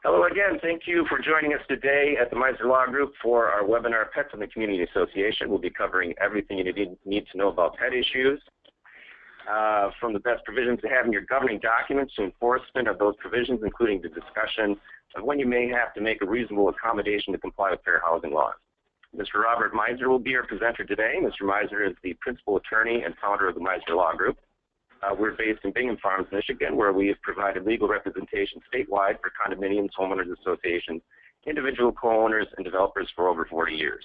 Hello again. Thank you for joining us today at the Meisner Law Group for our webinar, Pets in the Community Association. We'll be covering everything you need to know about pet issues, from the best provisions to have in your governing documents to enforcement of those provisions, including the discussion of when you may have to make a reasonable accommodation to comply with fair housing laws. Mr. Robert Meisner will be our presenter today. Mr. Meisner is the principal attorney and founder of the Meisner Law Group. We're based in Bingham Farms, Michigan, where we have provided legal representation statewide for condominiums, homeowners associations, individual co-owners, and developers for over 40 years.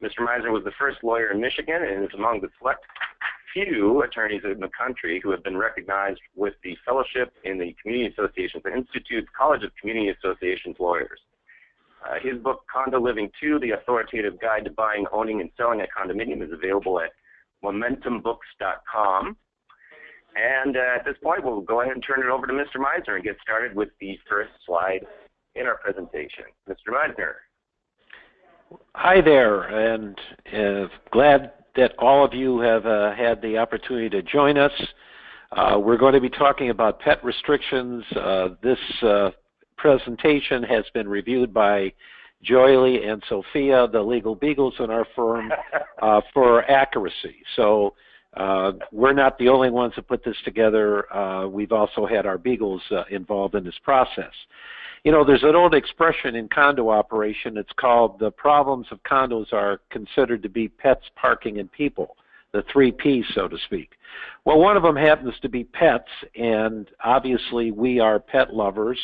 Mr. Meisner was the first lawyer in Michigan and is among the select few attorneys in the country who have been recognized with the fellowship in the Community Associations and Institute's College of Community Associations Lawyers. His book, Condo Living 2, The Authoritative Guide to Buying, Owning, and Selling a Condominium, is available at momentumbooks.com. And at this point, we'll go ahead and turn it over to Mr. Meisner and get started with the first slide in our presentation. Mr. Meisner. Hi there, and glad that all of you have had the opportunity to join us. We're going to be talking about pet restrictions. This presentation has been reviewed by Joylee and Sophia, the legal beagles in our firm, for accuracy. So we're not the only ones that put this together. We've also had our beagles involved in this process. You know, there's an old expression in condo operation. It's called the problems of condos are considered to be pets, parking, and people, the 3 Ps, so to speak. Well, one of them happens to be pets, and obviously we are pet lovers,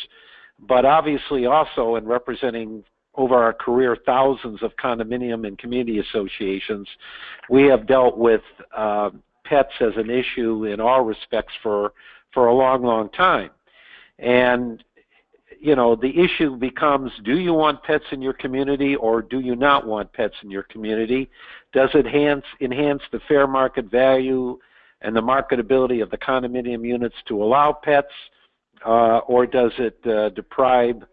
but obviously also in representing over our career thousands of condominium and community associations, we have dealt with pets as an issue in all respects for a long, long time. And you know, the issue becomes, do you want pets in your community or do you not want pets in your community? Does it enhance the fair market value and the marketability of the condominium units to allow pets, or does it deprive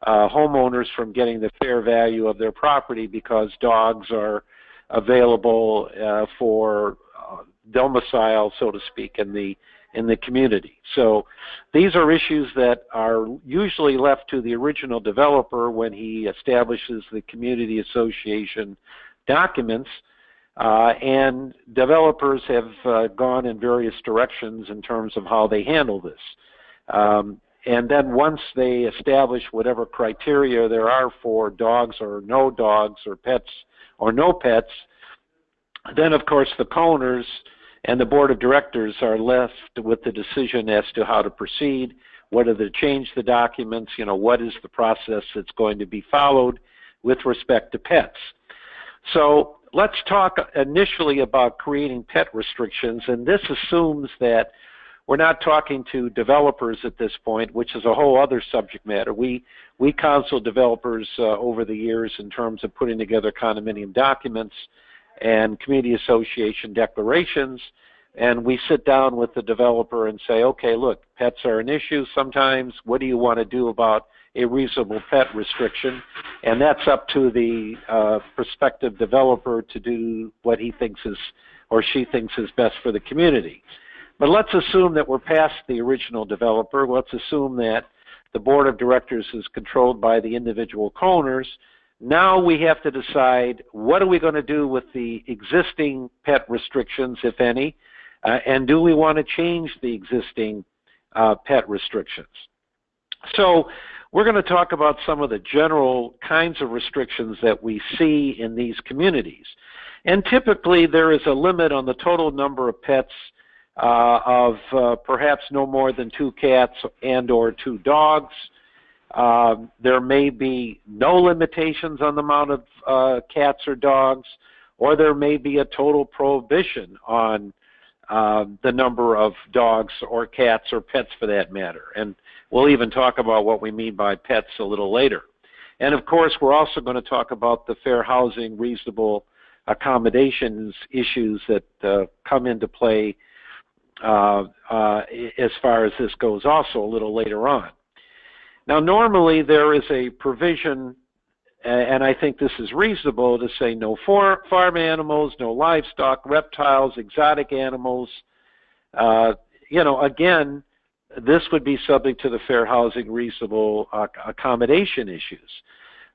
homeowners from getting the fair value of their property because dogs are available for domicile, so to speak, in the community? So these are issues that are usually left to the original developer when he establishes the community association documents, and developers have gone in various directions in terms of how they handle this. And then once they establish whatever criteria there are for dogs or no dogs or pets or no pets, then of course the co-owners and the board of directors are left with the decision as to how to proceed, whether to change the documents, you know, what is the process that's going to be followed with respect to pets. So let's talk initially about creating pet restrictions, and this assumes that we're not talking to developers at this point, which is a whole other subject matter. We counsel developers over the years in terms of putting together condominium documents and community association declarations, and we sit down with the developer and say, okay, look, pets are an issue sometimes. What do you want to do about a reasonable pet restriction? And that's up to the prospective developer to do what he thinks is or she thinks is best for the community. But let's assume that we're past the original developer. Let's assume that the board of directors is controlled by the individual co-owners. Now we have to decide, what are we going to do with the existing pet restrictions, if any, and do we want to change the existing pet restrictions? So we're going to talk about some of the general kinds of restrictions that we see in these communities. And typically there is a limit on the total number of pets of perhaps no more than 2 cats and or 2 dogs. There may be no limitations on the amount of cats or dogs, or there may be a total prohibition on the number of dogs or cats or pets for that matter. And we'll even talk about what we mean by pets a little later. And of course, we're also going to talk about the fair housing, reasonable accommodations issues that come into play as far as this goes also a little later on. Now, normally there is a provision, and I think this is reasonable, to say no farm animals, no livestock, reptiles, exotic animals. You know, again, this would be subject to the fair housing reasonable accommodation issues.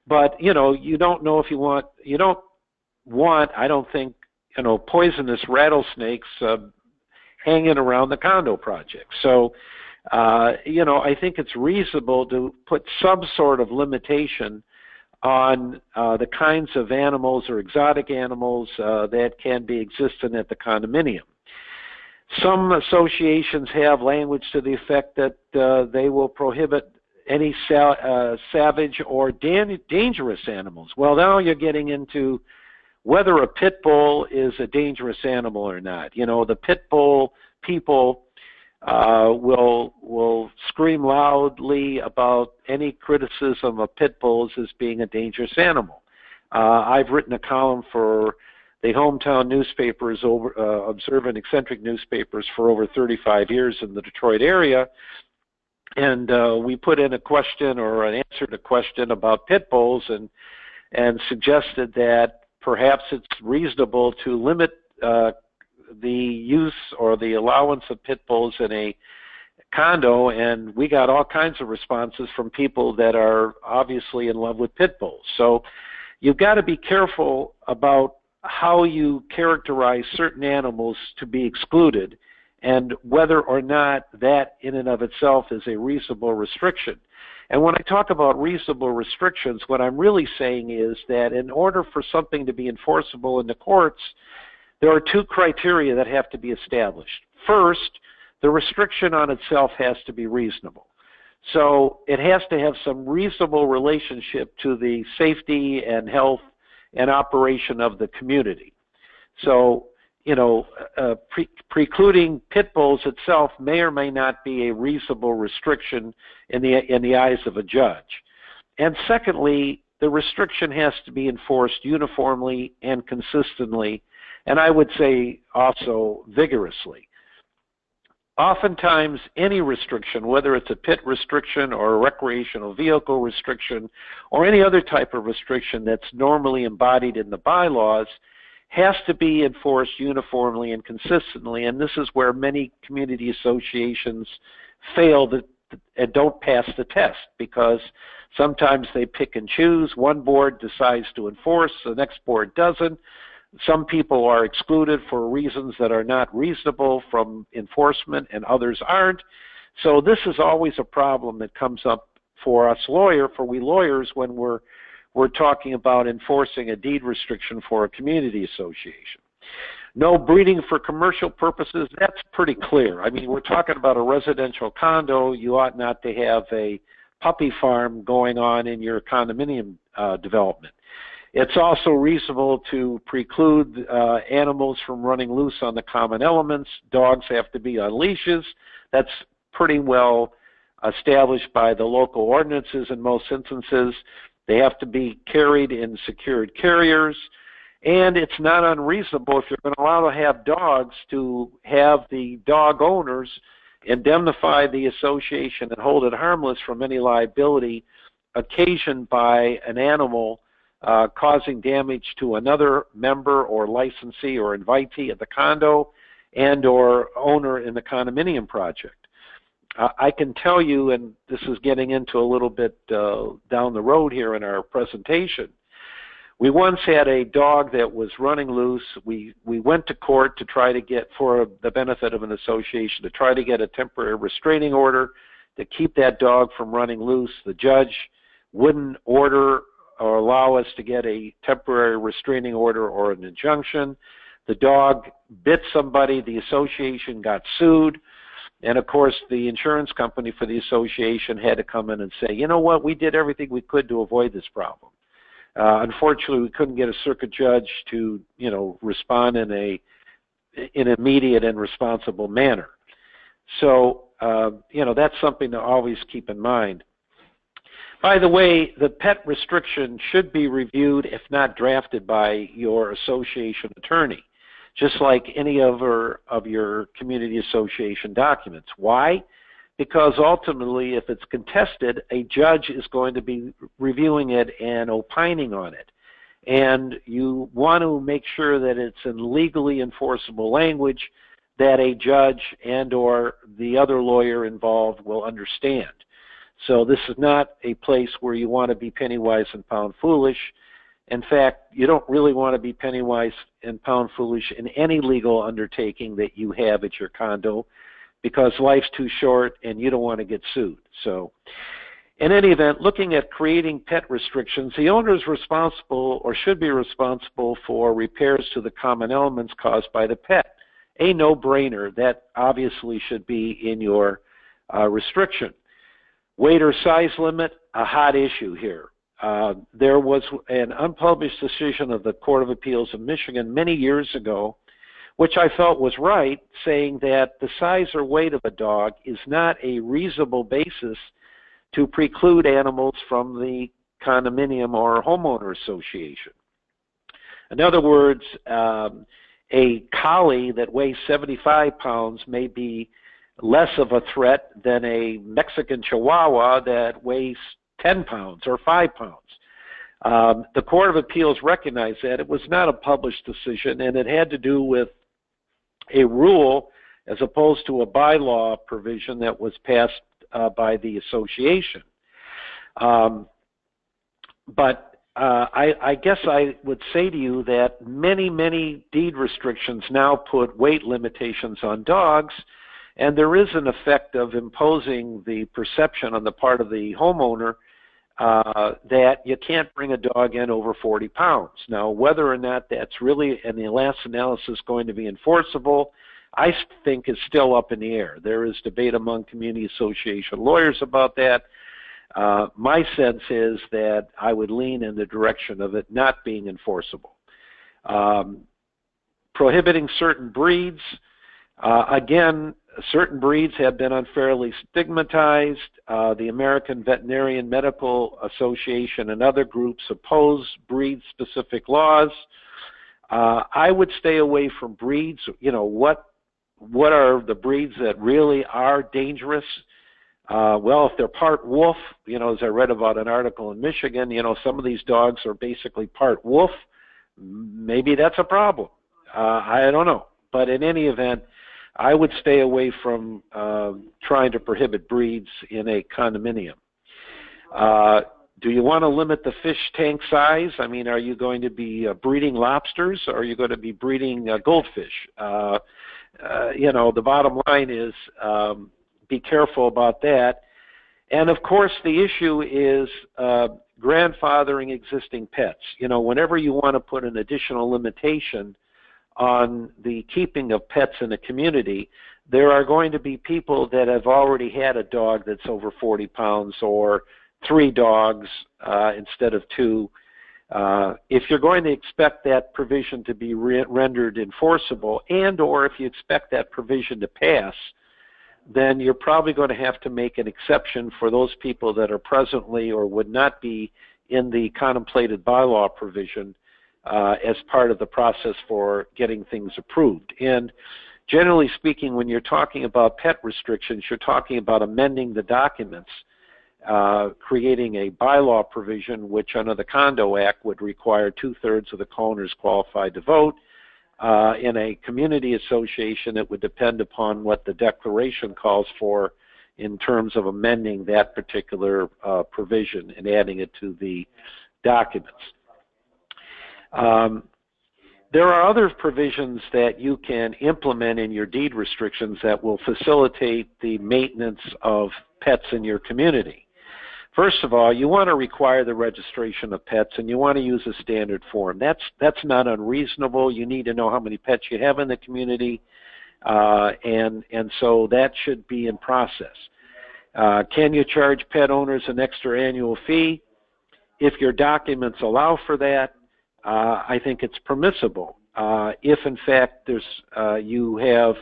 But, you know, you don't know if you want, I don't think, poisonous rattlesnakes hanging around the condo project. So, I think it's reasonable to put some sort of limitation on the kinds of animals or exotic animals that can be existent at the condominium. Some associations have language to the effect that they will prohibit any savage or dangerous animals. Well, now you're getting into whether a pit bull is a dangerous animal or not. The pit bull people will scream loudly about any criticism of pit bulls as being a dangerous animal. I've written a column for the hometown newspapers, observant eccentric newspapers, for over 35 years in the Detroit area, and we put in a question or an answer to a question about pit bulls and suggested that perhaps it's reasonable to limit the use or the allowance of pit bulls in a condo, and we got all kinds of responses from people that are obviously in love with pit bulls. So you've got to be careful about how you characterize certain animals to be excluded and whether or not that in and of itself is a reasonable restriction. And when I talk about reasonable restrictions, what I'm really saying is that in order for something to be enforceable in the courts, there are two criteria that have to be established. First, the restriction on itself has to be reasonable. So it has to have some reasonable relationship to the safety and health and operation of the community. So, precluding pit bulls itself may or may not be a reasonable restriction in the eyes of a judge. And secondly, the restriction has to be enforced uniformly and consistently, and I would say also vigorously. Oftentimes, any restriction, whether it's a pit restriction or a recreational vehicle restriction or any other type of restriction that's normally embodied in the bylaws, has to be enforced uniformly and consistently, and this is where many community associations fail and don't pass the test, because sometimes they pick and choose. One board decides to enforce, the next board doesn't. Some people are excluded for reasons that are not reasonable from enforcement, and others aren't. So this is always a problem that comes up for we lawyers, when we're talking about enforcing a deed restriction for a community association. No breeding for commercial purposes, that's pretty clear. I mean, we're talking about a residential condo. You ought not to have a puppy farm going on in your condominium development. It's also reasonable to preclude animals from running loose on the common elements. Dogs have to be on leashes. That's pretty well established by the local ordinances in most instances. They have to be carried in secured carriers. And it's not unreasonable, if you're going to allow to have dogs, to have the dog owners indemnify the association and hold it harmless from any liability occasioned by an animal causing damage to another member or licensee or invitee at the condo and or owner in the condominium project. I can tell you, and this is getting into a little bit down the road here in our presentation, we once had a dog that was running loose. We went to court to try to get, for the benefit of an association, to try to get a temporary restraining order to keep that dog from running loose. The judge wouldn't order or allow us to get a temporary restraining order or an injunction. The dog bit somebody. The association got sued. And of course, the insurance company for the association had to come in and say, you know what, we did everything we could to avoid this problem. Unfortunately, we couldn't get a circuit judge to, respond in an immediate and responsible manner. So, that's something to always keep in mind. By the way, the pet restriction should be reviewed, if not drafted, by your association attorney, just like any other of your community association documents. Why? Because ultimately, if it's contested, a judge is going to be reviewing it and opining on it. And you want to make sure that it's in legally enforceable language, that a judge and or the other lawyer involved will understand. So this is not a place where you want to be penny wise and pound foolish. In fact, you don't really want to be penny wise and pound foolish in any legal undertaking that you have at your condo, because life's too short and you don't want to get sued. So in any event, looking at creating pet restrictions, the owner is responsible or should be responsible for repairs to the common elements caused by the pet. A no-brainer. That obviously should be in your restriction. Weight or size limit, a hot issue here. There was an unpublished decision of the Court of Appeals of Michigan many years ago, which I felt was right, saying that the size or weight of a dog is not a reasonable basis to preclude animals from the condominium or homeowner association. In other words, a collie that weighs 75 pounds may be less of a threat than a Mexican Chihuahua that weighs 10 pounds or 5 pounds. The Court of Appeals recognized that. It was not a published decision, and it had to do with a rule as opposed to a bylaw provision that was passed by the association. But I guess I would say to you that many deed restrictions now put weight limitations on dogs, and there is an effect of imposing the perception on the part of the homeowner that you can't bring a dog in over 40 pounds. Now, whether or not that's really, in the last analysis, going to be enforceable, I think is still up in the air. There is debate among community association lawyers about that. My sense is that I would lean in the direction of it not being enforceable. Prohibiting certain breeds, again, certain breeds have been unfairly stigmatized. The American Veterinarian Medical Association and other groups oppose breed-specific laws. I would stay away from breeds. You know, what are the breeds that really are dangerous? Well, if they're part wolf, you know, as I read about an article in Michigan, you know, some of these dogs are basically part wolf. Maybe that's a problem. I don't know. But in any event, I would stay away from trying to prohibit breeds in a condominium. Do you want to limit the fish tank size? I mean, are you going to be breeding lobsters, or are you going to be breeding goldfish? You know, the bottom line is be careful about that. And of course, the issue is grandfathering existing pets. You know, whenever you want to put an additional limitation on the keeping of pets in a community, there are going to be people that have already had a dog that's over 40 pounds or 3 dogs instead of 2. If you're going to expect that provision to be rendered enforceable, and or if you expect that provision to pass, then you're probably going to have to make an exception for those people that are presently or would not be in the contemplated bylaw provision as part of the process for getting things approved. And generally speaking, when you're talking about pet restrictions, you're talking about amending the documents, creating a bylaw provision which under the Condo Act would require 2/3 of the co-owners qualified to vote. In a community association, it would depend upon what the declaration calls for in terms of amending that particular provision and adding it to the documents. There are other provisions that you can implement in your deed restrictions that will facilitate the maintenance of pets in your community. First of all, you want to require the registration of pets, and you want to use a standard form. That's not unreasonable. You need to know how many pets you have in the community, and so that should be in process. Can you charge pet owners an extra annual fee? If your documents allow for that, I think it's permissible. If in fact you have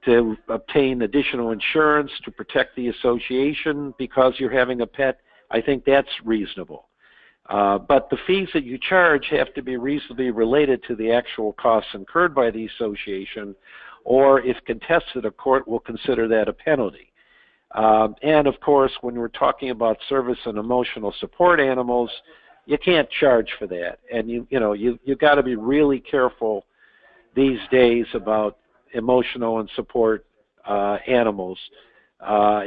to obtain additional insurance to protect the association because you're having a pet, I think that's reasonable. But the fees that you charge have to be reasonably related to the actual costs incurred by the association, or if contested, a court will consider that a penalty. And of course, when we're talking about service and emotional support animals, you can't charge for that. And you got to be really careful these days about emotional and support animals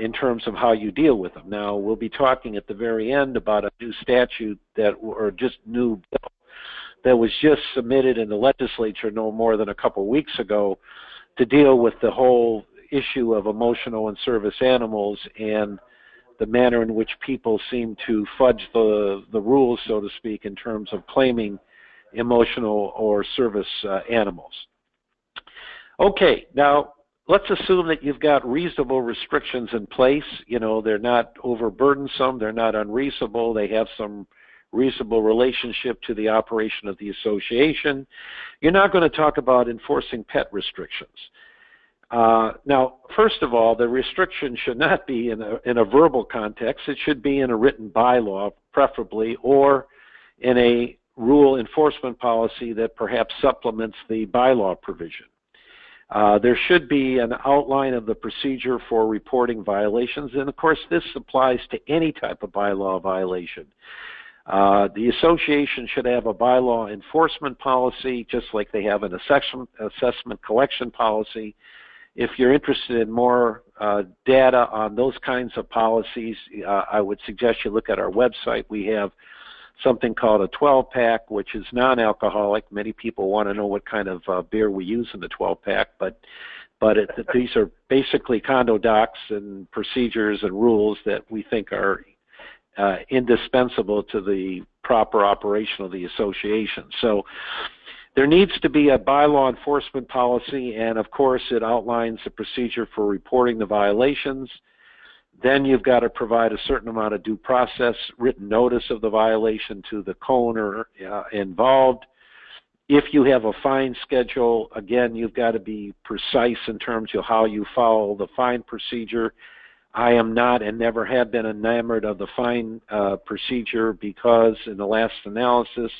in terms of how you deal with them. Now, we'll be talking at the very end about a new statute new bill that was just submitted in the legislature no more than a couple weeks ago to deal with the whole issue of emotional and service animals and the manner in which people seem to fudge the rules, so to speak, in terms of claiming emotional or service animals. Okay, now let's assume that you've got reasonable restrictions in place. You know, they're not overburdensome, they're not unreasonable, they have some reasonable relationship to the operation of the association. You're not going to talk about enforcing pet restrictions. Now, first of all, the restriction should not be in a verbal context. It should be in a written bylaw, preferably, or in a rule enforcement policy that perhaps supplements the bylaw provision. There should be an outline of the procedure for reporting violations, and of course this applies to any type of bylaw violation. The association should have a bylaw enforcement policy, just like they have an assessment collection policy. If you're interested in more data on those kinds of policies, I would suggest you look at our website. We have something called a 12-pack, which is non-alcoholic. Many people want to know what kind of beer we use in the 12-pack, but these are basically condo docs and procedures and rules that we think are indispensable to the proper operation of the association. So there needs to be a bylaw enforcement policy, and of course it outlines the procedure for reporting the violations. Then you've got to provide a certain amount of due process, written notice of the violation to the co-owner involved. If you have a fine schedule, again, you've got to be precise in terms of how you follow the fine procedure. I am not and never have been enamored of the fine procedure because in the last analysis,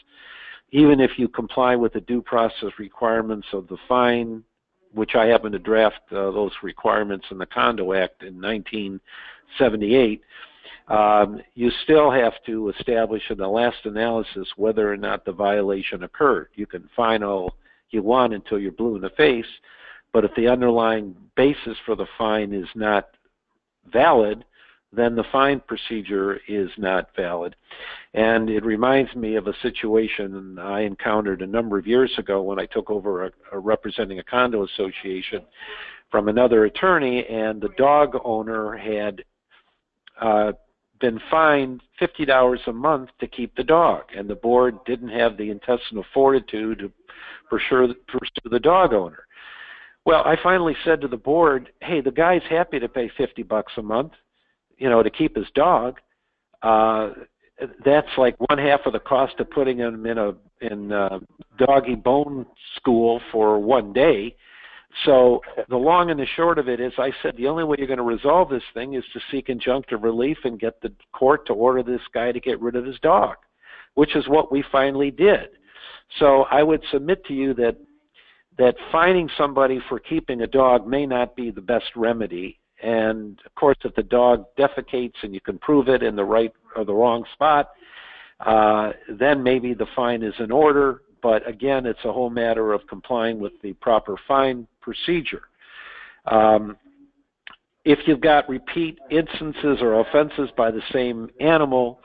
even if you comply with the due process requirements of the fine, which I happened to draft those requirements in the Condo Act in 1978, you still have to establish in the last analysis whether or not the violation occurred. You can fine all you want until you're blue in the face, but if the underlying basis for the fine is not valid, then the fine procedure is not valid. And it reminds me of a situation I encountered a number of years ago when I took over representing a condo association from another attorney, and the dog owner had been fined $50 a month to keep the dog, and the board didn't have the intestinal fortitude to pursue the dog owner. Well, I finally said to the board, hey, the guy's happy to pay $50 a month, you know, to keep his dog. That's like one half of the cost of putting him in a doggy bone school for one day. So the long and the short of it is, I said, the only way you're going to resolve this thing is to seek injunctive relief and get the court to order this guy to get rid of his dog, which is what we finally did. So I would submit to you that fining somebody for keeping a dog may not be the best remedy. And of course, if the dog defecates and you can prove it in the right or the wrong spot, then maybe the fine is in order. But again, it's a whole matter of complying with the proper fine procedure. If you've got repeat instances or offenses by the same animal,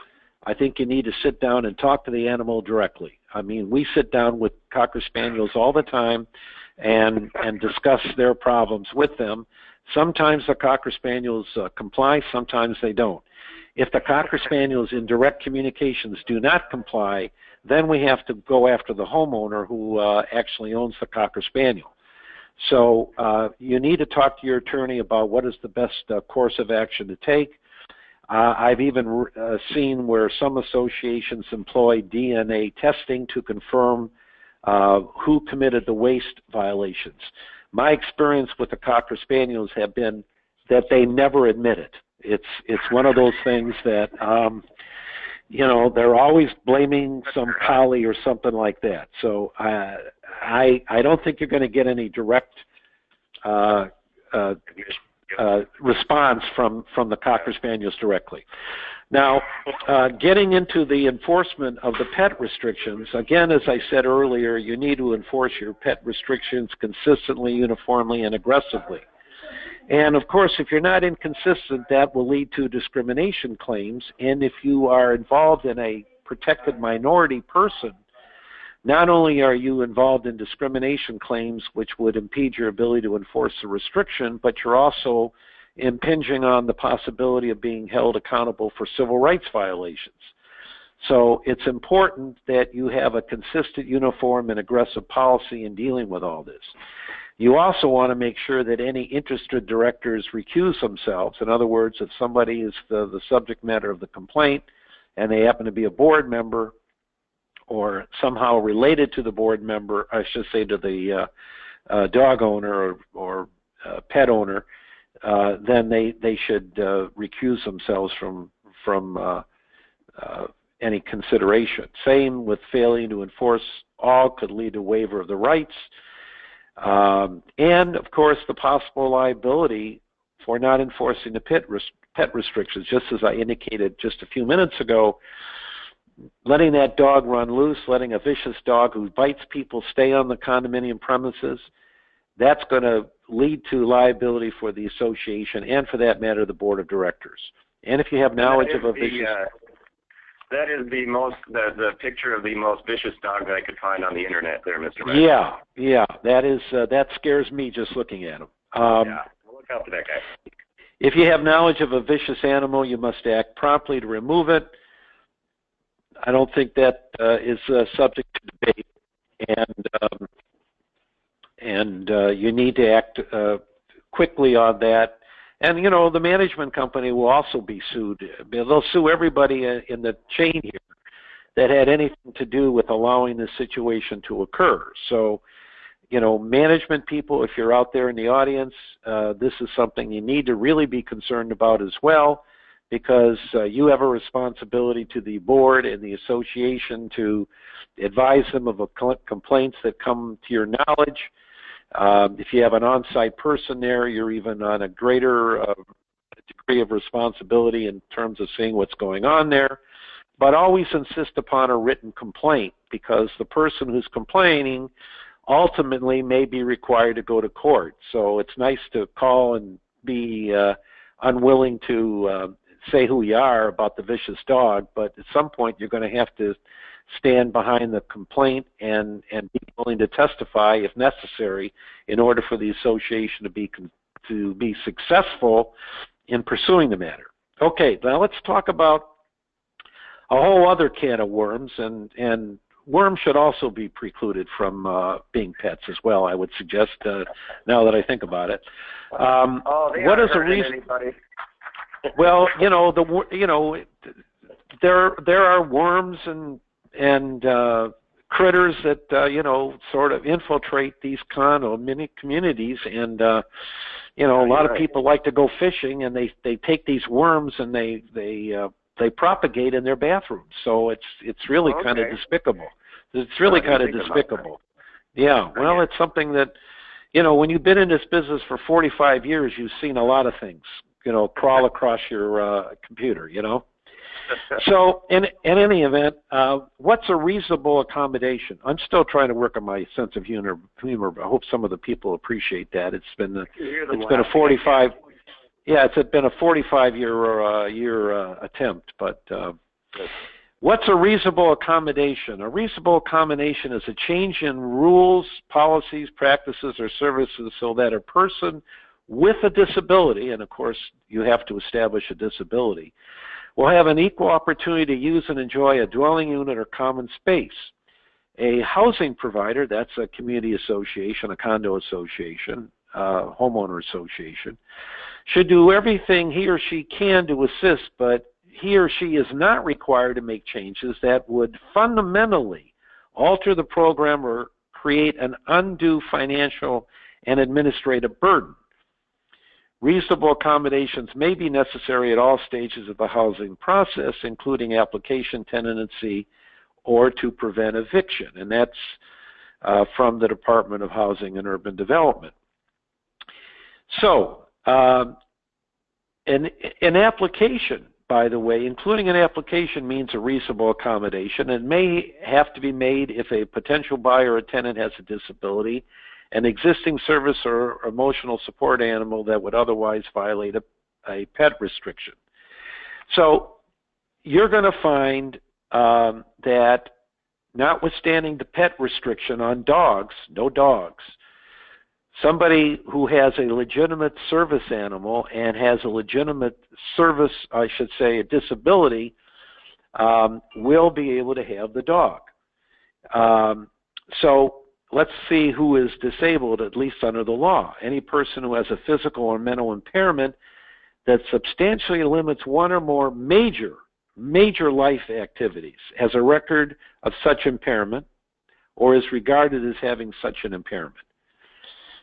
I think you need to sit down and talk to the animal directly. I mean, we sit down with Cocker Spaniels all the time and discuss their problems with them. Sometimes the Cocker Spaniels comply, sometimes they don't. If the Cocker Spaniels in direct communications do not comply, then we have to go after the homeowner who actually owns the Cocker Spaniel. So you need to talk to your attorney about what is the best course of action to take. I've even seen where some associations employ DNA testing to confirm who committed the waste violations. My experience with the Cocker Spaniels have been that they never admit it. It's one of those things that, you know, they're always blaming some collie or something like that. So I don't think you're going to get any direct response from the Cocker Spaniels directly. Now, getting into the enforcement of the pet restrictions, again, as I said earlier, you need to enforce your pet restrictions consistently, uniformly, and aggressively. And of course, if you're not inconsistent, that will lead to discrimination claims. And if you are involved in a protected minority person, not only are you involved in discrimination claims, which would impede your ability to enforce the restriction, but you're also impinging on the possibility of being held accountable for civil rights violations. So it's important that you have a consistent, uniform, and aggressive policy in dealing with all this. You also want to make sure that any interested directors recuse themselves. In other words, if somebody is the subject matter of the complaint and they happen to be a board member or somehow related to the board member, I should say to the dog owner or pet owner, then they should recuse themselves from any consideration. Same with failing to enforce all could lead to waiver of the rights. And, of course, the possible liability for not enforcing the pet restrictions. Just as I indicated just a few minutes ago, letting that dog run loose, letting a vicious dog who bites people stay on the condominium premises, that's going to lead to liability for the association and, for that matter, the board of directors. And if you have knowledge of a vicious... that is the picture of the most vicious dog that I could find on the internet there, Mr. Mayor. Yeah, that scares me just looking at him. Yeah, look out for that guy. If you have knowledge of a vicious animal, you must act promptly to remove it. I don't think that is subject to debate, and you need to act quickly on that. And, you know, the management company will also be sued. They'll sue everybody in the chain here that had anything to do with allowing this situation to occur. So, you know, management people, if you're out there in the audience, this is something you need to really be concerned about as well, because you have a responsibility to the board and the association to advise them of complaints that come to your knowledge. If you have an on-site person there, you're even on a greater degree of responsibility in terms of seeing what's going on there. But always insist upon a written complaint, because the person who's complaining ultimately may be required to go to court. So it's nice to call and be unwilling to say who you are about the vicious dog, but at some point you're going to have to stand behind the complaint and be willing to testify if necessary in order for the association to be successful in pursuing the matter. Okay, now let's talk about a whole other can of worms, and worms should also be precluded from being pets as well, I would suggest, now that I think about it. What is the reason? Well, you know, there are worms and critters that you know, sort of infiltrate these mini communities, and you know, a lot of people like to go fishing, and they take these worms and they propagate in their bathrooms. So it's really kind of despicable. It's really kind of despicable. Yeah. Well, it's something that, you know, when you've been in this business for 45 years, you've seen a lot of things, you know, crawl across your computer, you know. So in any event, what's a reasonable accommodation? I'm still trying to work on my sense of humor, but I hope some of the people appreciate that. It's been a 45 year attempt, but what's a reasonable accommodation? A reasonable accommodation is a change in rules, policies, practices, or services so that a person with a disability, and of course you have to establish a disability, will have an equal opportunity to use and enjoy a dwelling unit or common space. A housing provider, that's a community association, a condo association, homeowner association, should do everything he or she can to assist, but he or she is not required to make changes that would fundamentally alter the program or create an undue financial and administrative burden. Reasonable accommodations may be necessary at all stages of the housing process, including application, tenancy, or to prevent eviction. And that's from the Department of Housing and Urban Development. So, an application by the way, including an application means a reasonable accommodation. It may have to be made if a potential buyer or tenant has a disability, an existing service or emotional support animal that would otherwise violate a pet restriction. So you're going to find that notwithstanding the pet restriction on dogs, no dogs, somebody who has a legitimate service animal and has a legitimate service, I should say, a disability, will be able to have the dog. So let's see who is disabled, at least under the law. Any person who has a physical or mental impairment that substantially limits one or more major life activities, has a record of such impairment, or is regarded as having such an impairment.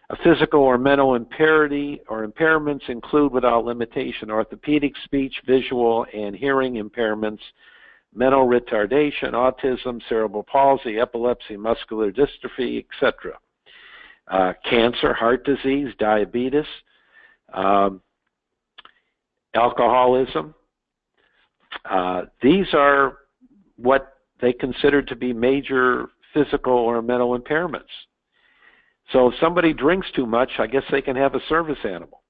A physical or mental impairment or impairments include without limitation orthopedic, speech, visual, and hearing impairments, mental retardation, autism, cerebral palsy, epilepsy, muscular dystrophy, etc. Cancer, heart disease, diabetes, alcoholism. These are what they consider to be major physical or mental impairments. So if somebody drinks too much, I guess they can have a service animal.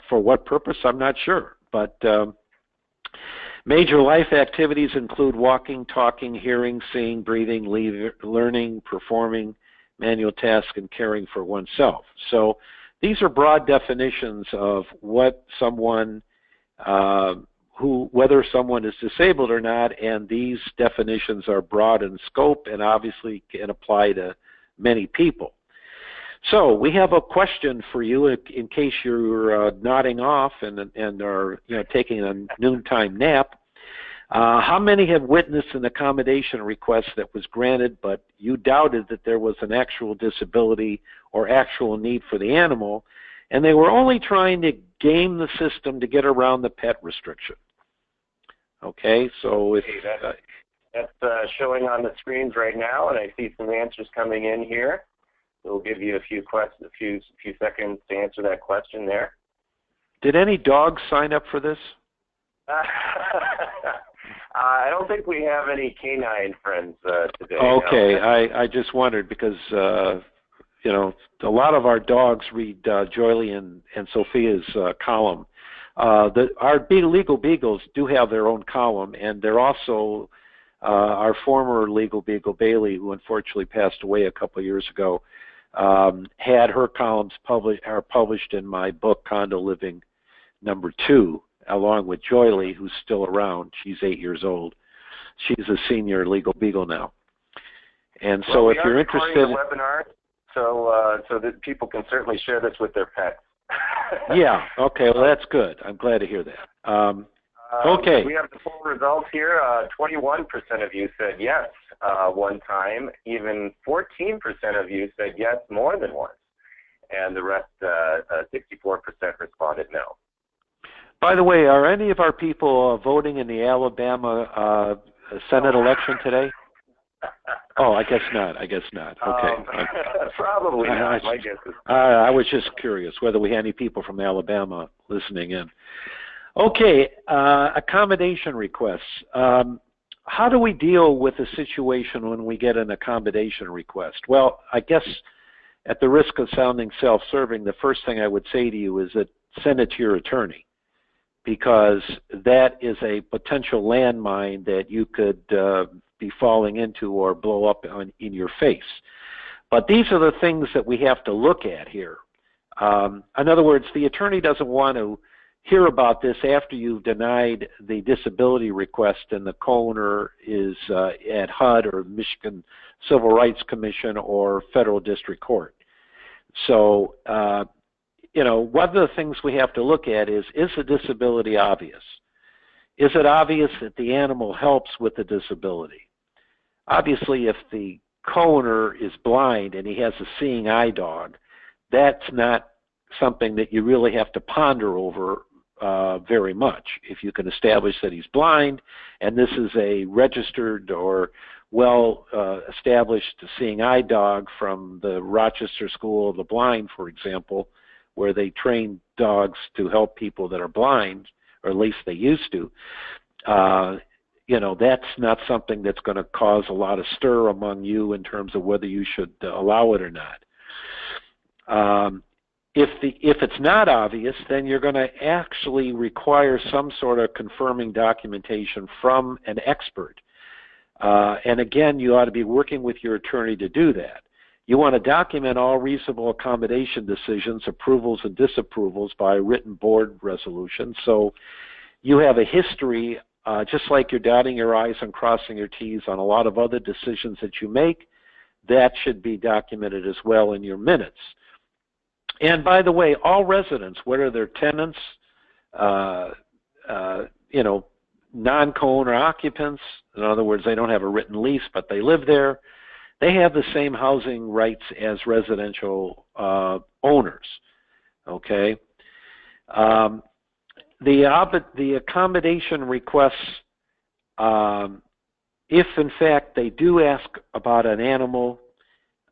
For what purpose, I'm not sure. But major life activities include walking, talking, hearing, seeing, breathing, learning, performing manual tasks, and caring for oneself. So these are broad definitions of what someone, whether someone is disabled or not, and these definitions are broad in scope and obviously can apply to many people. So we have a question for you in case you're nodding off and are taking a noontime nap. How many have witnessed an accommodation request that was granted, but you doubted that there was an actual disability or actual need for the animal, and they were only trying to game the system to get around the pet restriction? Okay, so if that's showing on the screens right now, and I see some answers coming in here. We'll give you a few seconds to answer that question there. Did any dogs sign up for this? I don't think we have any canine friends today. Okay, no. I just wondered because a lot of our dogs read Joyly and Sophia's column. Our legal beagles do have their own column, and they're also our former legal beagle Bailey, who unfortunately passed away a couple of years ago, had her columns published in my book Condo Living #2, along with Joyly, who's still around. She's 8 years old. She's a senior legal beagle now. And so, if you're interested, in the webinar, so that people can certainly share this with their pets. Yeah. Okay. Well, that's good. I'm glad to hear that. Okay. We have the full results here. 21% of you said yes one time. Even 14% of you said yes more than once. And the rest, 64% responded no. By the way, are any of our people voting in the Alabama Senate election today? Oh, I guess not. Okay. Probably not. My guess is. I was just curious whether we had any people from Alabama listening in. Okay, accommodation requests. How do we deal with a situation when we get an accommodation request? Well, I guess at the risk of sounding self-serving, the first thing I would say to you is that send it to your attorney, because that is a potential landmine that you could be falling into or blow up in your face. But these are the things that we have to look at here. In other words, the attorney doesn't want to hear about this after you've denied the disability request and the co-owner is at HUD or Michigan Civil Rights Commission or federal district court. So, one of the things we have to look at is the disability obvious? Is it obvious that the animal helps with the disability? Obviously, if the co-owner is blind and he has a seeing eye dog, that's not something that you really have to ponder over very much. If you can establish that he's blind and this is a registered or well-established seeing eye dog from the Rochester School of the Blind, for example, where they train dogs to help people that are blind, or at least they used to, that's not something that's going to cause a lot of stir among you in terms of whether you should allow it or not. If it's not obvious, then you're going to actually require some sort of confirming documentation from an expert. And again, you ought to be working with your attorney to do that. You want to document all reasonable accommodation decisions, approvals and disapprovals by written board resolution. So you have a history, just like you're dotting your I's and crossing your T's on a lot of other decisions that you make. That should be documented as well in your minutes. And by the way, all residents, whether they're tenants, non-co-owner occupants, in other words, they don't have a written lease, but they live there, they have the same housing rights as residential owners, okay? The accommodation requests, if in fact they do ask about an animal,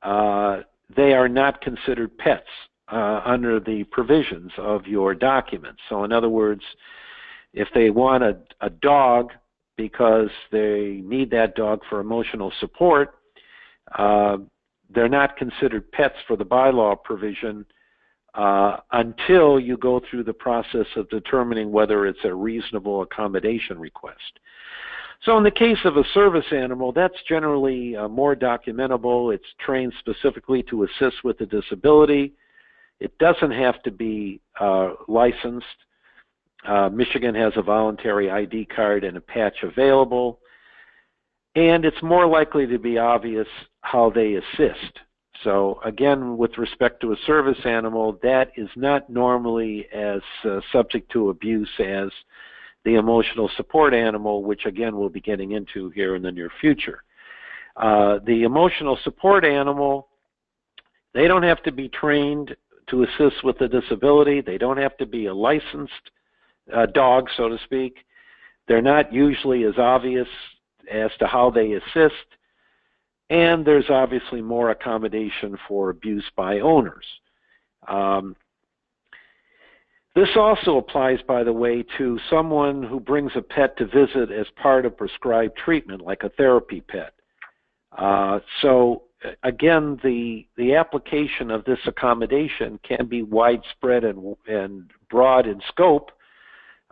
they are not considered pets under the provisions of your documents. So in other words, if they want a dog because they need that dog for emotional support, they're not considered pets for the bylaw provision until you go through the process of determining whether it's a reasonable accommodation request. So in the case of a service animal, that's generally more documentable. It's trained specifically to assist with a disability. It doesn't have to be licensed. Michigan has a voluntary ID card and a patch available. And it's more likely to be obvious how they assist. So again, with respect to a service animal, that is not normally as subject to abuse as the emotional support animal, which again we'll be getting into here in the near future. The emotional support animal, they don't have to be trained to assist with a disability. They don't have to be a licensed dog, so to speak. They're not usually as obvious as to how they assist. And there's obviously more accommodation for abuse by owners. This also applies, by the way, to someone who brings a pet to visit as part of prescribed treatment, like a therapy pet. So again, the application of this accommodation can be widespread and broad in scope,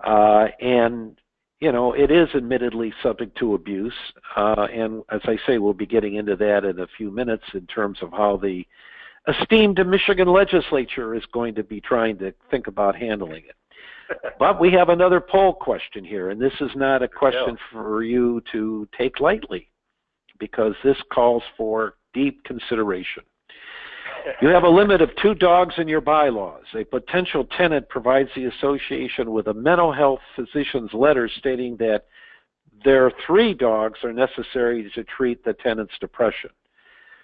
and it is admittedly subject to abuse, and as I say, we'll be getting into that in a few minutes in terms of how the esteemed Michigan legislature is going to be trying to think about handling it. But we have another poll question here, and this is not a question for you to take lightly, because this calls for deep consideration. You have a limit of 2 dogs in your bylaws. A potential tenant provides the association with a mental health physician's letter stating that their 3 dogs are necessary to treat the tenant's depression.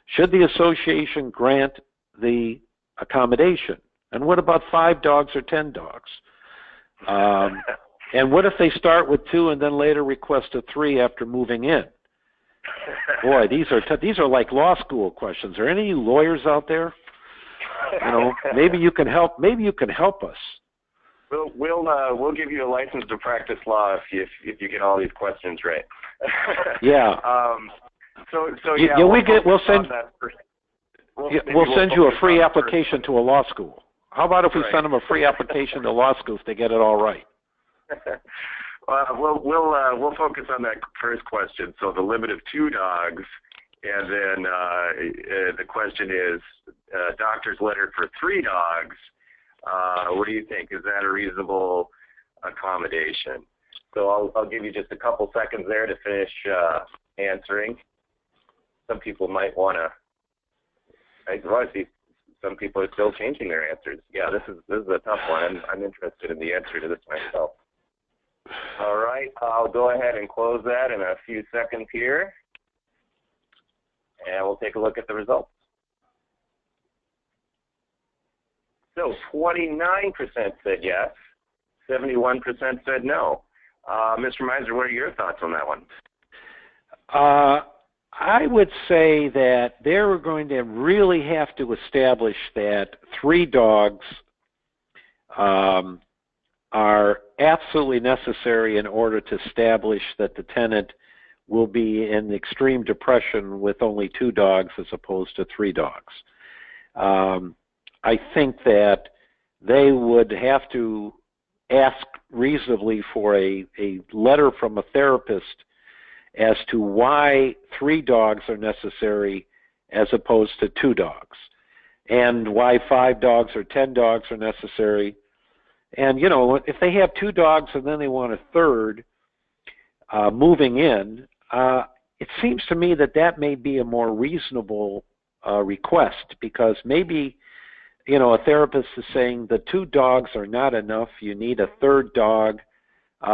Should the association grant the accommodation? And what about 5 dogs or 10 dogs? And what if they start with 2 and then later request a 3 after moving in? Boy, these are like law school questions. Are any of you lawyers out there? Maybe you can help. Maybe you can help us. We'll give you a license to practice law if you get all these questions right. Yeah. We'll send you a free application to a law school. How about if we send them a free application to law school if they get it all right? We'll focus on that first question. So the limit of 2 dogs, and then the question is, doctor's letter for 3 dogs. What do you think? Is that a reasonable accommodation? So I'll give you just a couple seconds there to finish answering. Some people might want to. I see some people are still changing their answers. Yeah, this is a tough one. I'm interested in the answer to this myself. All right, I'll go ahead and close that in a few seconds here, and we'll take a look at the results. So 29% said yes, 71% said no. Mr. Meiser, what are your thoughts on that one? I would say that they're going to really have to establish that 3 dogs are absolutely necessary in order to establish that the tenant will be in extreme depression with only 2 dogs as opposed to 3 dogs. I think that they would have to ask reasonably for a letter from a therapist as to why 3 dogs are necessary as opposed to 2 dogs, and why 5 dogs or 10 dogs are necessary. And, you know, if they have 2 dogs and then they want a third moving in, it seems to me that that may be a more reasonable request, because maybe, you know, a therapist is saying the 2 dogs are not enough, you need a third dog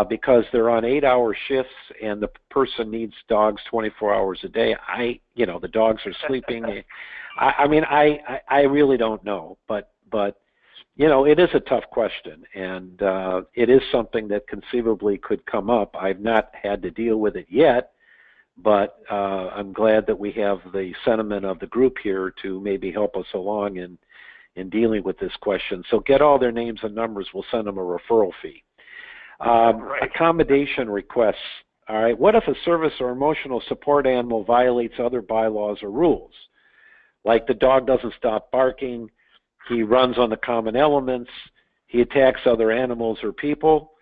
because they're on 8-hour shifts and the person needs dogs 24 hours a day. You know, the dogs are sleeping. I mean, I really don't know, but you know, it is a tough question, and it is something that conceivably could come up. I've not had to deal with it yet, but I'm glad that we have the sentiment of the group here to maybe help us along in dealing with this question. So get all their names and numbers. We'll send them a referral fee. Right. Accommodation requests. All right. What if a service or emotional support animal violates other bylaws or rules? Like the dog doesn't stop barking, he runs on the common elements, he attacks other animals or people.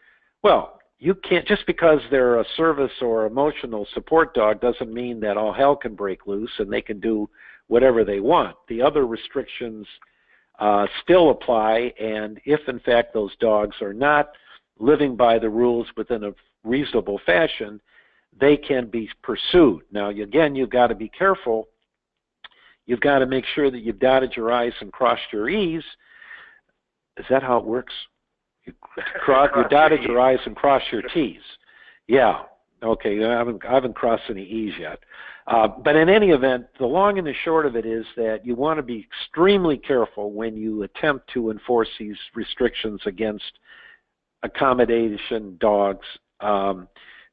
Well, you can't, just because they're a service or emotional support dog doesn't mean that all hell can break loose and they can do whatever they want. The other restrictions still apply, and if in fact those dogs are not living by the rules within a reasonable fashion, they can be pursued. Now, again, you've got to be careful. You've got to make sure that you've dotted your I's and crossed your E's. Is that how it works? You dotted your I's and crossed your T's. Yeah. Okay. I haven't crossed any E's yet. But in any event, the long and the short of it is that you want to be extremely careful when you attempt to enforce these restrictions against accommodation dogs,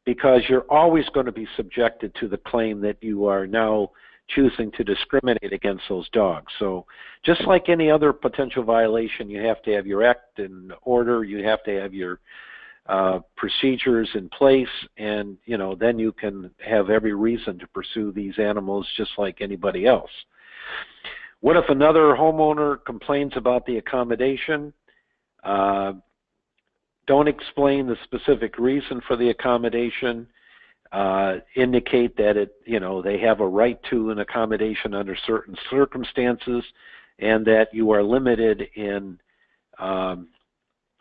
because you're always going to be subjected to the claim that you are now choosing to discriminate against those dogs. So just like any other potential violation, you have to have your act in order, you have to have your procedures in place, and you know, then you can have every reason to pursue these animals just like anybody else. What if another homeowner complains about the accommodation? Don't explain the specific reason for the accommodation. Indicate that they have a right to an accommodation under certain circumstances, and that you are limited in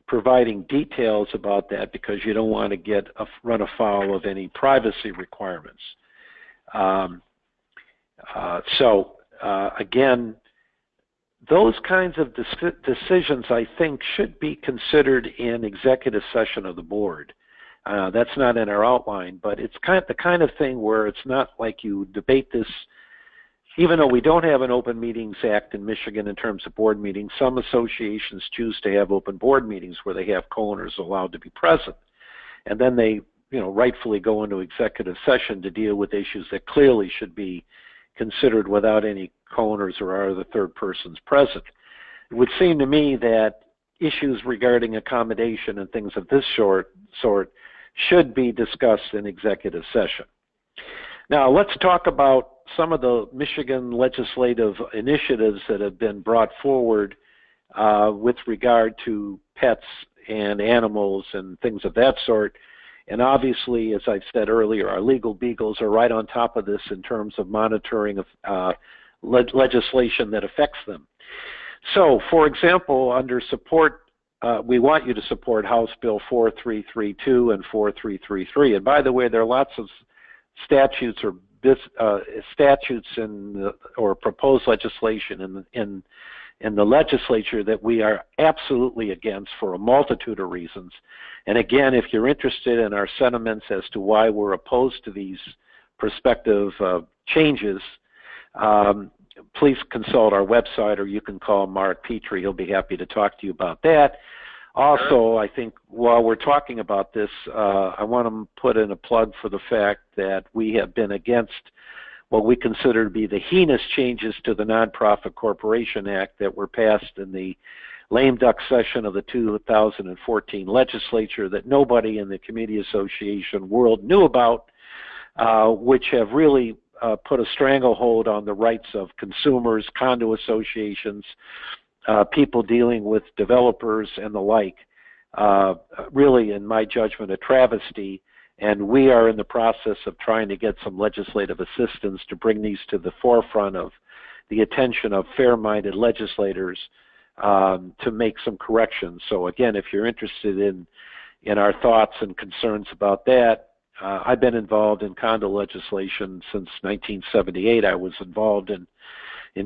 providing details about that because you don't want to run afoul of any privacy requirements. Again, those kinds of decisions, I think, should be considered in executive session of the board. That's not in our outline, but it's the kind of thing where it's not like you debate this. Even though we don't have an Open Meetings Act in Michigan in terms of board meetings, some associations choose to have open board meetings where they have co-owners allowed to be present. And then they, rightfully go into executive session to deal with issues that clearly should be considered without any co-owners or other third persons present. It would seem to me that issues regarding accommodation and things of this sort should be discussed in executive session. Now, let's talk about some of the Michigan legislative initiatives that have been brought forward with regard to pets and animals and things of that sort. And obviously, as I've said earlier, our legal beagles are right on top of this in terms of monitoring of legislation that affects them. So, for example, under support, we want you to support House Bill 4332 and 4333. And by the way, there are lots of statutes or proposed legislation in the legislature that we are absolutely against for a multitude of reasons. And again, if you're interested in our sentiments as to why we're opposed to these prospective changes, please consult our website, or you can call Mark Petrie. He'll be happy to talk to you about that. Also, I think while we're talking about this, I want to put in a plug for the fact that we have been against what we consider to be the heinous changes to the Nonprofit Corporation Act that were passed in the lame duck session of the 2014 legislature that nobody in the community association world knew about, which have really put a stranglehold on the rights of consumers, condo associations, people dealing with developers and the like. Really, in my judgment, a travesty, and we are in the process of trying to get some legislative assistance to bring these to the forefront of the attention of fair-minded legislators to make some corrections. So again, if you're interested in our thoughts and concerns about that, I've been involved in condo legislation since 1978. I was involved in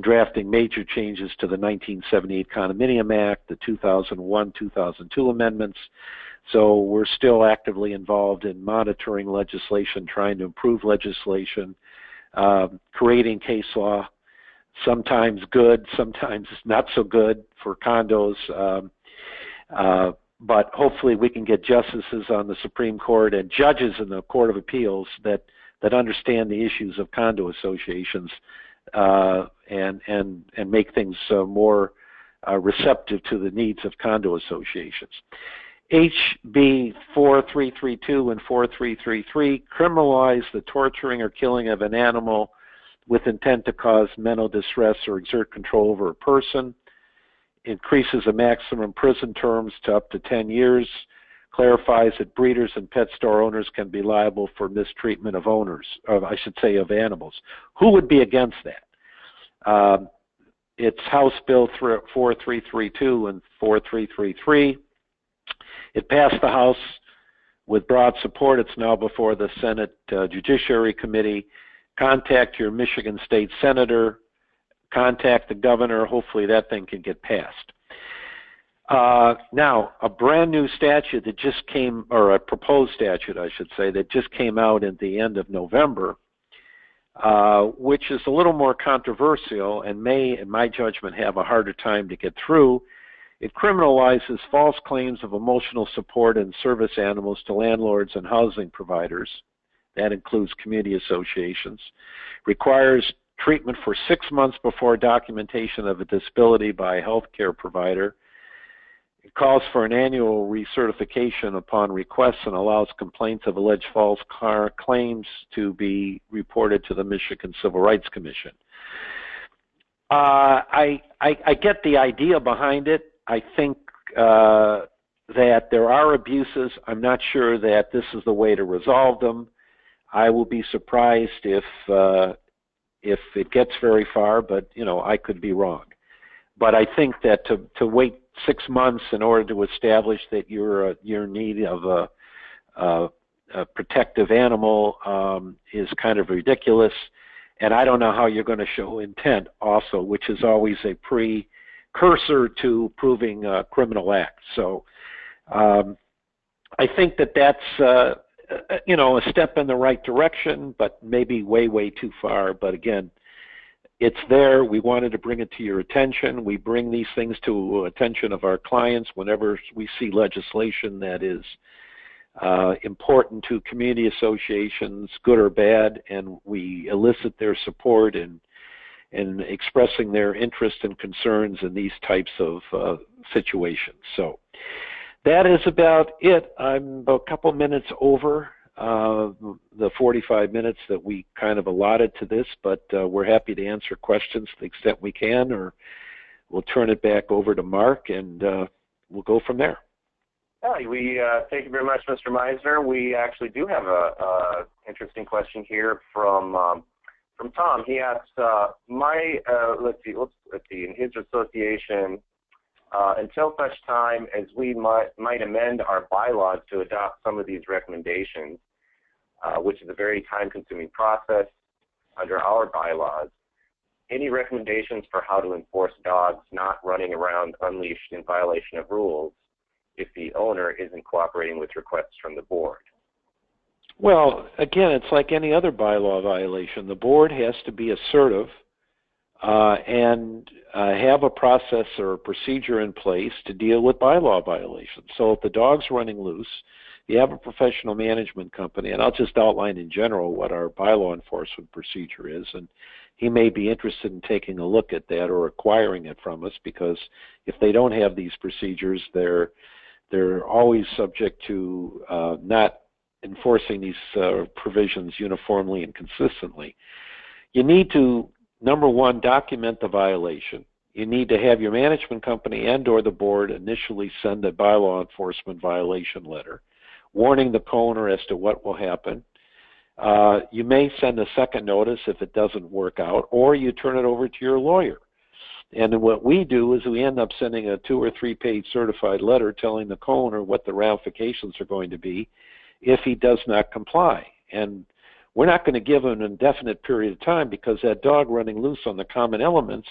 drafting major changes to the 1978 Condominium Act, the 2001-2002 amendments. So we're still actively involved in monitoring legislation, trying to improve legislation, creating case law, sometimes good, sometimes not so good for condos. But hopefully we can get justices on the Supreme Court and judges in the Court of Appeals that understand the issues of condo associations and make things more receptive to the needs of condo associations. HB 4332 and 4333 criminalize the torturing or killing of an animal with intent to cause mental distress or exert control over a person. Increases the maximum prison terms to up to 10 years, clarifies that breeders and pet store owners can be liable for mistreatment of owners, or I should say of animals. Who would be against that? It's House Bill 4332 and 4333. It passed the House with broad support. It's now before the Senate Judiciary Committee. Contact your Michigan State Senator. Contact the governor. Hopefully that thing can get passed. Now, a brand new statute that just came, or a proposed statute, I should say, that just came out at the end of November, which is a little more controversial and may, in my judgment, have a harder time to get through. It criminalizes false claims of emotional support and service animals to landlords and housing providers. That includes community associations. Requires treatment for 6 months before documentation of a disability by a health care provider. It calls for an annual recertification upon request and allows complaints of alleged false claims to be reported to the Michigan Civil Rights Commission. I get the idea behind it. I think that there are abuses. I'm not sure that this is the way to resolve them. I will be surprised if it gets very far, but I could be wrong. But I think that to wait 6 months in order to establish that you're in need of a protective animal is kind of ridiculous. And I don't know how you're going to show intent also, which is always a precursor to proving a criminal act. So I think that that's a step in the right direction, but maybe way too far. But again, it's there. We wanted to bring it to your attention. We bring these things to attention of our clients whenever we see legislation that is important to community associations, good or bad, and we elicit their support in expressing their interest and concerns in these types of situations. So that is about it. I'm a couple minutes over the 45 minutes that we kind of allotted to this, but we're happy to answer questions to the extent we can, or we'll turn it back over to Mark, and we'll go from there. We thank you very much, Mr. Meisner. We actually do have a interesting question here from Tom. He asks, let's see, in his association, until such time as we might amend our bylaws to adopt some of these recommendations, which is a very time-consuming process under our bylaws, any recommendations for how to enforce dogs not running around unleashed in violation of rules if the owner isn't cooperating with requests from the board? Well, again, it's like any other bylaw violation. The board has to be assertive and have a process or a procedure in place to deal with bylaw violations. So if the dog's running loose, you have a professional management company, and I'll just outline in general what our bylaw enforcement procedure is, and he may be interested in taking a look at that or acquiring it from us, because if they don't have these procedures, they're always subject to not enforcing these provisions uniformly and consistently. You need to, number one, document the violation. You need to have your management company and or the board initially send a bylaw enforcement violation letter warning the co-owner as to what will happen. You may send a second notice if it doesn't work out, or you turn it over to your lawyer. And what we do is we end up sending a 2 or 3 page certified letter telling the co-owner what the ramifications are going to be if he does not comply. And we're not going to give him an indefinite period of time, because that dog running loose on the common elements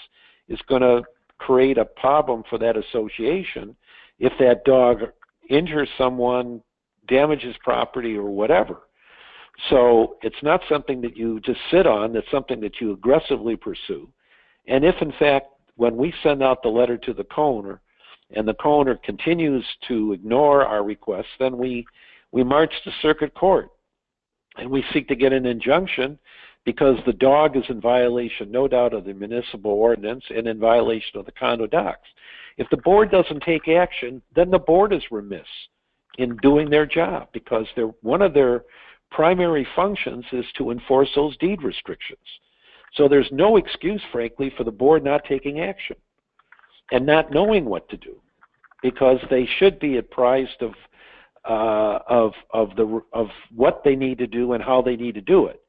is going to create a problem for that association if that dog injures someone, damages property, or whatever. So it's not something that you just sit on, it's something that you aggressively pursue. And if, in fact, when we send out the letter to the co-owner and the co-owner continues to ignore our requests, then we march to circuit court and we seek to get an injunction, because the dog is in violation, no doubt, of the municipal ordinance and in violation of the condo docs. If the board doesn't take action, then the board is remiss in doing their job, because one of their primary functions is to enforce those deed restrictions. So there's no excuse, frankly, for the board not taking action and not knowing what to do, because they should be apprised of what they need to do and how they need to do it.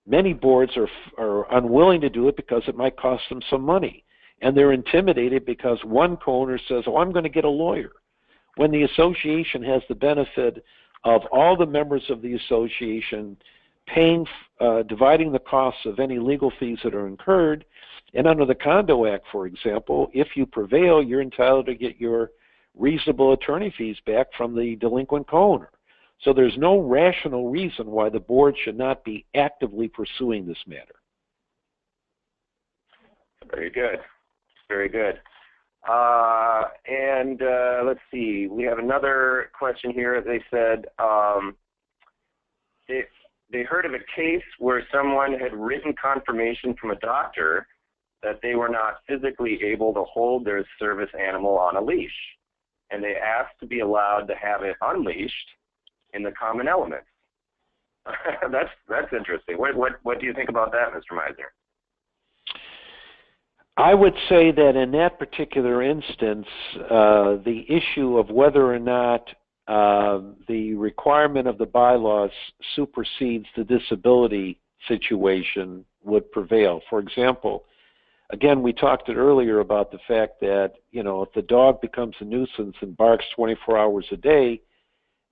Many boards are unwilling to do it because it might cost them some money, and they're intimidated because one co-owner says, "Oh, I'm going to get a lawyer," when the association has the benefit of all the members of the association paying, dividing the costs of any legal fees that are incurred. And under the Condo Act, for example, if you prevail, you're entitled to get your reasonable attorney fees back from the delinquent co-owner. So there's no rational reason why the board should not be actively pursuing this matter. Very good. Very good. Let's see. We have another question here. They said they heard of a case where someone had written confirmation from a doctor that they were not physically able to hold their service animal on a leash, and they asked to be allowed to have it unleashed in the common elements. That's interesting. What do you think about that, Mr. Meisner? I would say that in that particular instance, the issue of whether or not the requirement of the bylaws supersedes the disability situation would prevail. For example, again, we talked earlier about the fact that, if the dog becomes a nuisance and barks 24 hours a day,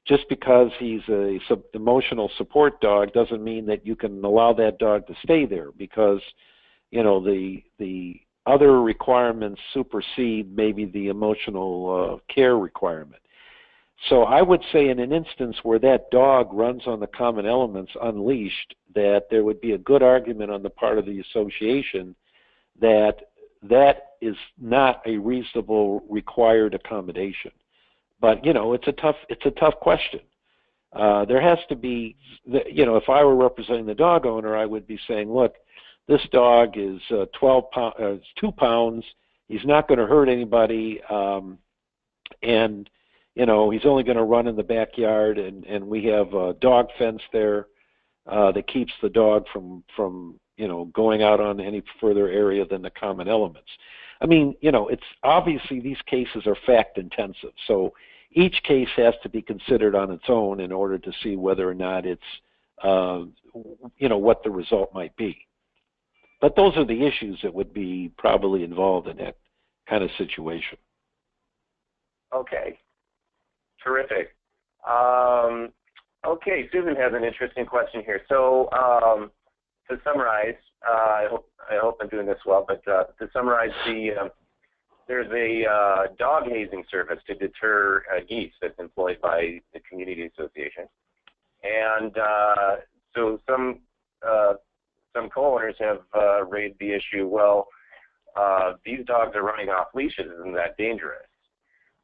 just because he's a emotional support dog doesn't mean that you can allow that dog to stay there, because, the other requirements supersede maybe the emotional care requirement. So I would say in an instance where that dog runs on the common elements unleashed, that there would be a good argument on the part of the association that that is not a reasonable required accommodation. But, it's a tough question. There has to be, if I were representing the dog owner, I would be saying, look, this dog is 2 pounds. He's not going to hurt anybody, and he's only going to run in the backyard, and we have a dog fence there that keeps the dog from going out on any further area than the common elements. I mean, it's obviously these cases are fact intensive, so each case has to be considered on its own in order to see whether or not it's what the result might be. But those are the issues that would be probably involved in that kind of situation. Okay. Terrific. Okay, Susan has an interesting question here. So to summarize, I hope I'm doing this well, but to summarize, there's a dog hazing service to deter geese that's employed by the community association. And so some co-owners have raised the issue, well, these dogs are running off leashes, isn't that dangerous?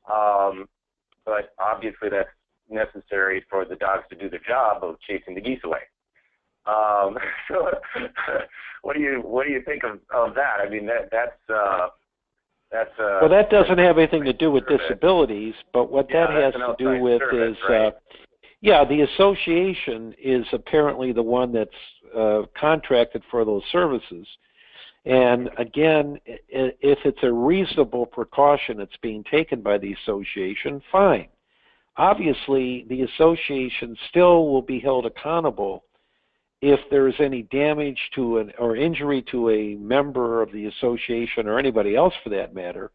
But obviously that's necessary for the dogs to do their job of chasing the geese away. So, what do you think of that? I mean, that's well, that doesn't have anything to do with disabilities, but what that has to do with is, right? Yeah, the association is apparently the one that's contracted for those services. And again, if it's a reasonable precaution that's being taken by the association, fine. Obviously, the association still will be held accountable if there is any damage to or injury to a member of the association or anybody else for that matter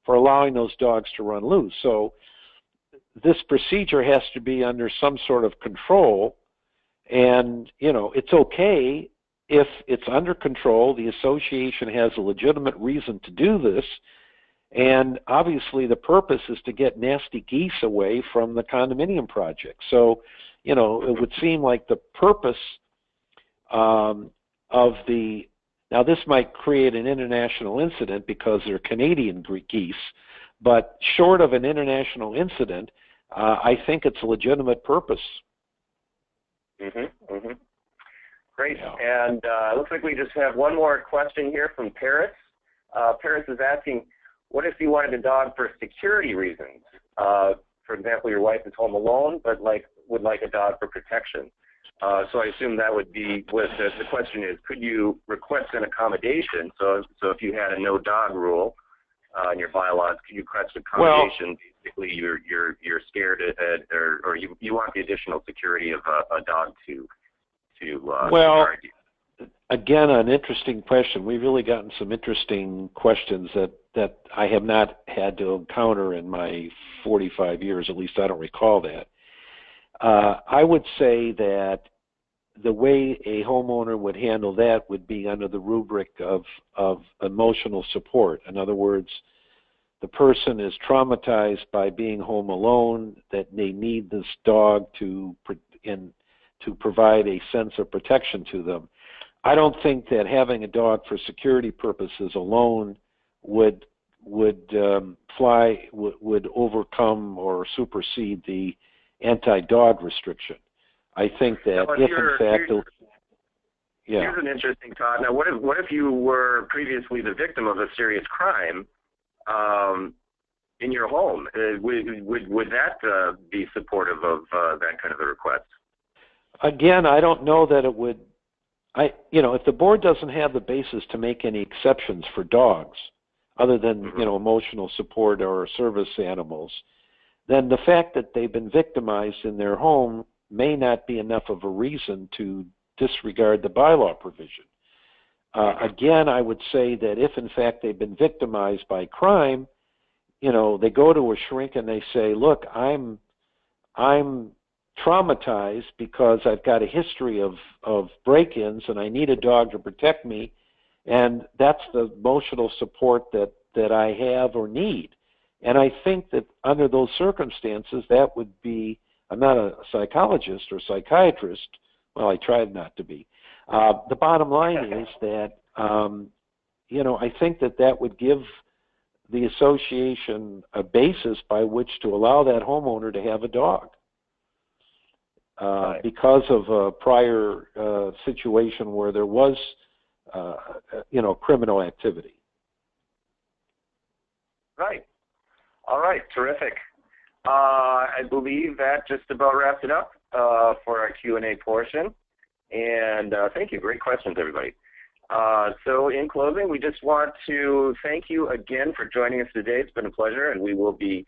for allowing those dogs to run loose. So this procedure has to be under some sort of control, and it's okay if it's under control. The association has a legitimate reason to do this, and obviously the purpose is to get nasty geese away from the condominium project. So it would seem like the purpose of the, now this might create an international incident because they're Canadian geese, but short of an international incident, I think it's a legitimate purpose. Great. Yeah. And it looks like we just have one more question here from Paris. Paris is asking, what if you wanted a dog for security reasons? For example, your wife is home alone, but would like a dog for protection. So I assume that would be what the question is. Could you request an accommodation? So if you had a no dog rule in your bylaws, could you request accommodation? Well, basically, you're scared or you want the additional security of a dog to guard you. Again, an interesting question. We've really gotten some interesting questions that I have not had to encounter in my 45 years. At least I don't recall that. I would say that the way a homeowner would handle that would be under the rubric of emotional support. In other words, the person is traumatized by being home alone, that they need this dog to provide a sense of protection to them. I don't think that having a dog for security purposes alone would overcome or supersede the anti-dog restriction. I think that if in fact, here's an interesting thought. Now, what if you were previously the victim of a serious crime in your home? Would that be supportive of that kind of a request? Again, I don't know that it would. If the board doesn't have the basis to make any exceptions for dogs, other than emotional support or service animals, then the fact that they've been victimized in their home may not be enough of a reason to disregard the bylaw provision. Again, I would say that if in fact they've been victimized by crime, they go to a shrink and they say, look, I'm traumatized because I've got a history of break-ins and I need a dog to protect me, and that's the emotional support that I have or need. And I think that under those circumstances, that would be, I'm not a psychologist or psychiatrist, well, I tried not to be. The bottom line is that, I think that would give the association a basis by which to allow that homeowner to have a dog. Because of a prior situation where there was, criminal activity. Right. All right. Terrific. I believe that just about wraps it up for our Q&A portion. And thank you. Great questions, everybody. So in closing, we just want to thank you again for joining us today. It's been a pleasure, and we will be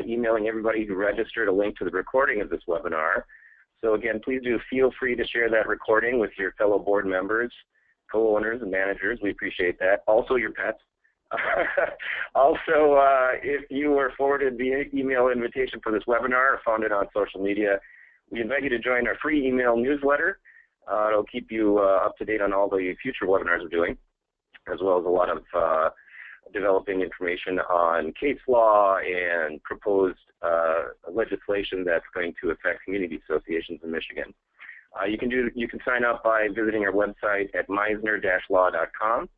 emailing everybody who registered a link to the recording of this webinar. So again, please do feel free to share that recording with your fellow board members, co-owners, and managers. We appreciate that. Also your pets. Also, if you were forwarded the email invitation for this webinar or found it on social media, we invite you to join our free email newsletter. It'll keep you up to date on all the future webinars we're doing, as well as a lot of developing information on case law and proposed legislation that's going to affect community associations in Michigan. You can sign up by visiting our website at meisner-law.com,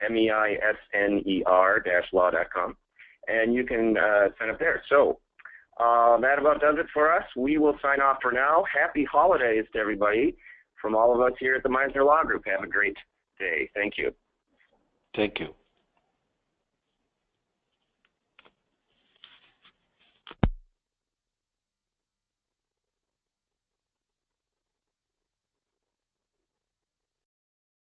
meisner-law.com, and you can sign up there. So that about does it for us. We will sign off for now. Happy holidays to everybody from all of us here at the Meisner Law Group, have a great day. Thank you. Thank you.